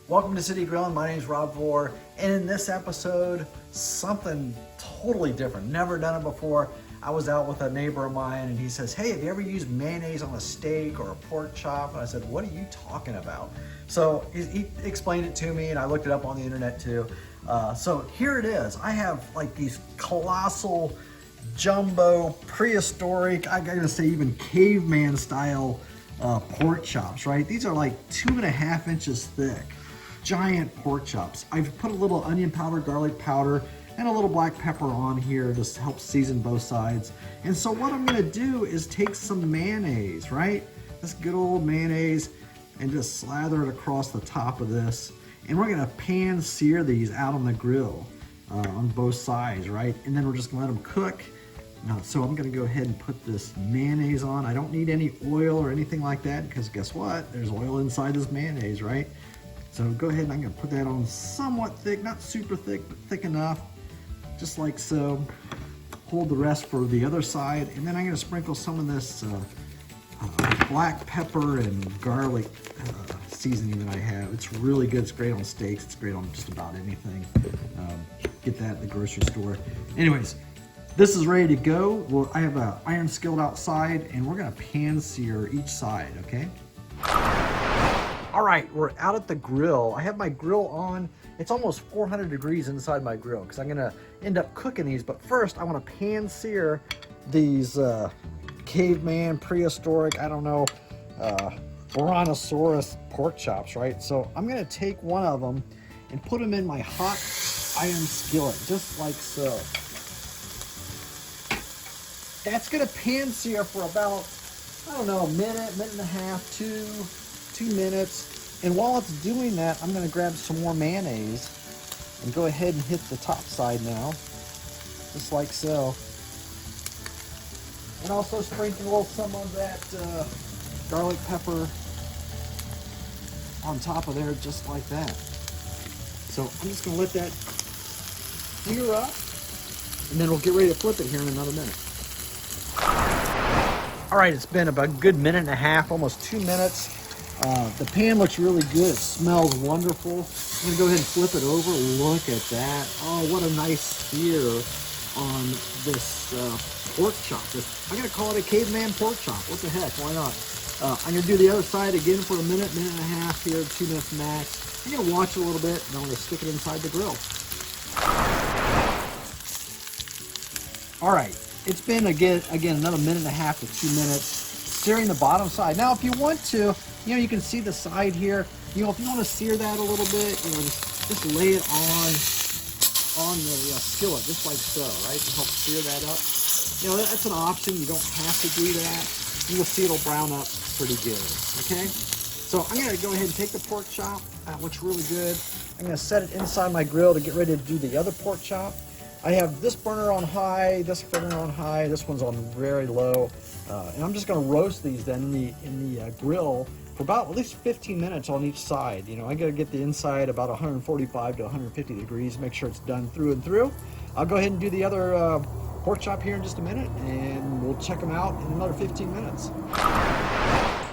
Welcome to City Grilling. My name is Rob Vore, and in this episode, something totally different. Never done it before. I was out with a neighbor of mine, and he says, "Hey, have you ever used mayonnaise on a steak or a pork chop?" And I said, "What are you talking about?" So he explained it to me, and I looked it up on the internet too. So here it is. I have like these colossal, jumbo, prehistoric, I gotta say even caveman style pork chops, right? These are like 2.5 inches thick. Giant pork chops. I've put a little onion powder, garlic powder, and a little black pepper on here to help season both sides. And so what I'm gonna do is take some mayonnaise, right? This good old mayonnaise, and just slather it across the top of this. And we're gonna pan sear these out on the grill on both sides, right? And then we're just gonna let them cook. So I'm gonna go ahead and put this mayonnaise on. I don't need any oil or anything like that, because guess what? There's oil inside this mayonnaise, right? So go ahead and I'm gonna put that on somewhat thick, not super thick, but thick enough, just like so. Hold the rest for the other side, and then I'm gonna sprinkle some of this black pepper and garlic seasoning that I have. It's really good. It's great on steaks. It's great on just about anything. Get that at the grocery store. Anyways, this is ready to go. Well, I have an iron skillet outside, and we're gonna pan sear each side, okay? All right, we're out at the grill. I have my grill on. It's almost 400 degrees inside my grill because I'm gonna end up cooking these. But first, I wanna pan sear these caveman, prehistoric, I don't know, Brontosaurus pork chops, right? So I'm gonna take one of them and put them in my hot iron skillet, just like so. That's gonna pan sear for about, I don't know, a minute, minute and a half, two minutes. And while it's doing that, I'm gonna grab some more mayonnaise and go ahead and hit the top side now, just like so. And also sprinkle some of that garlic pepper on top of there, just like that. So I'm just gonna let that sear up, and then we'll get ready to flip it here in another minute. All right, it's been about a good minute and a half, almost 2 minutes. The pan looks really good. It smells wonderful. I'm gonna go ahead and flip it over. Look at that. Oh, what a nice sear on this pork chop. I'm gonna call it a caveman pork chop. What the heck, why not? I'm gonna do the other side again for a minute, minute and a half here, 2 minutes max. I'm gonna watch a little bit, and I'm gonna stick it inside the grill. All right, it's been again another minute and a half to 2 minutes, searing the bottom side. Now, if you want to, you can see the side here. If you want to sear that a little bit, just lay it on the skillet, just like so, right, to help sear that up. That's an option. You don't have to do that. You'll see it'll brown up pretty good, okay? So I'm gonna go ahead and take the pork chop. That looks really good. I'm gonna set it inside my grill to get ready to do the other pork chop. I have this burner on high, this burner on high, this one's on very low. And I'm just gonna roast these then in the grill for about at least 15 minutes on each side. I gotta get the inside about 145 to 150 degrees, make sure it's done through and through. I'll go ahead and do the other pork chop here in just a minute, and we'll check them out in another 15 minutes.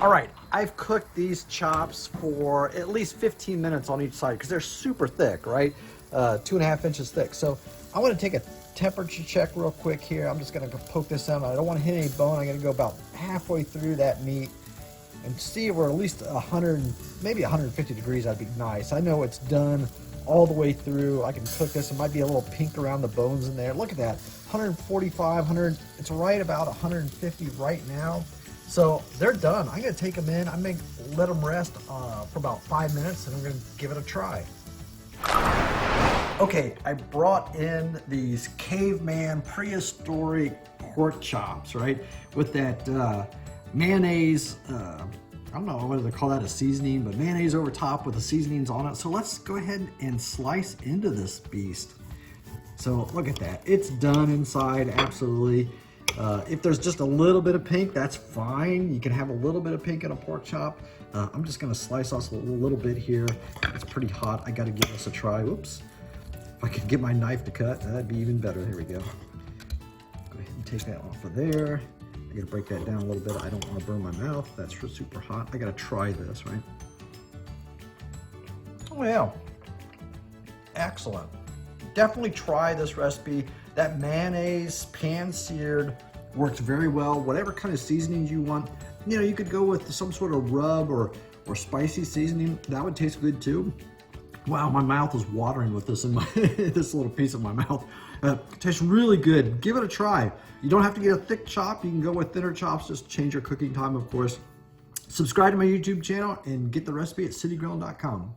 All right, I've cooked these chops for at least 15 minutes on each side because they're super thick, right? 2.5 inches thick. So I want to take a temperature check real quick here. I'm just gonna poke this out. I don't want to hit any bone. I'm gonna go about halfway through that meat and see if we're at least 100, maybe 150 degrees. That'd be nice. I know it's done all the way through. I can cook this. It might be a little pink around the bones in there. Look at that, 145, 100. It's right about 150 right now. So they're done. I'm gonna take them in. I'm gonna let them rest for about 5 minutes, and I'm gonna give it a try. Okay, I brought in these caveman prehistoric pork chops, right? With that mayonnaise, I don't know whether to call that a seasoning, but mayonnaise over top with the seasonings on it. So let's go ahead and slice into this beast. So look at that, it's done inside, absolutely. If there's just a little bit of pink, that's fine. You can have a little bit of pink in a pork chop. I'm just gonna slice us a little bit here. It's pretty hot, I gotta give this a try. Whoops. If I could get my knife to cut, that'd be even better. Here we go. Go ahead and take that off of there. I gotta break that down a little bit. I don't wanna burn my mouth. That's super hot. I gotta try this, right? Oh yeah, excellent. Definitely try this recipe. That mayonnaise pan-seared works very well. Whatever kind of seasonings you want, you know, you could go with some sort of rub or spicy seasoning. That would taste good too. Wow, my mouth is watering with this in my this little piece of my mouth. Tastes really good. Give it a try. You don't have to get a thick chop. You can go with thinner chops. Just change your cooking time, of course. Subscribe to my YouTube channel and get the recipe at citygrill.com.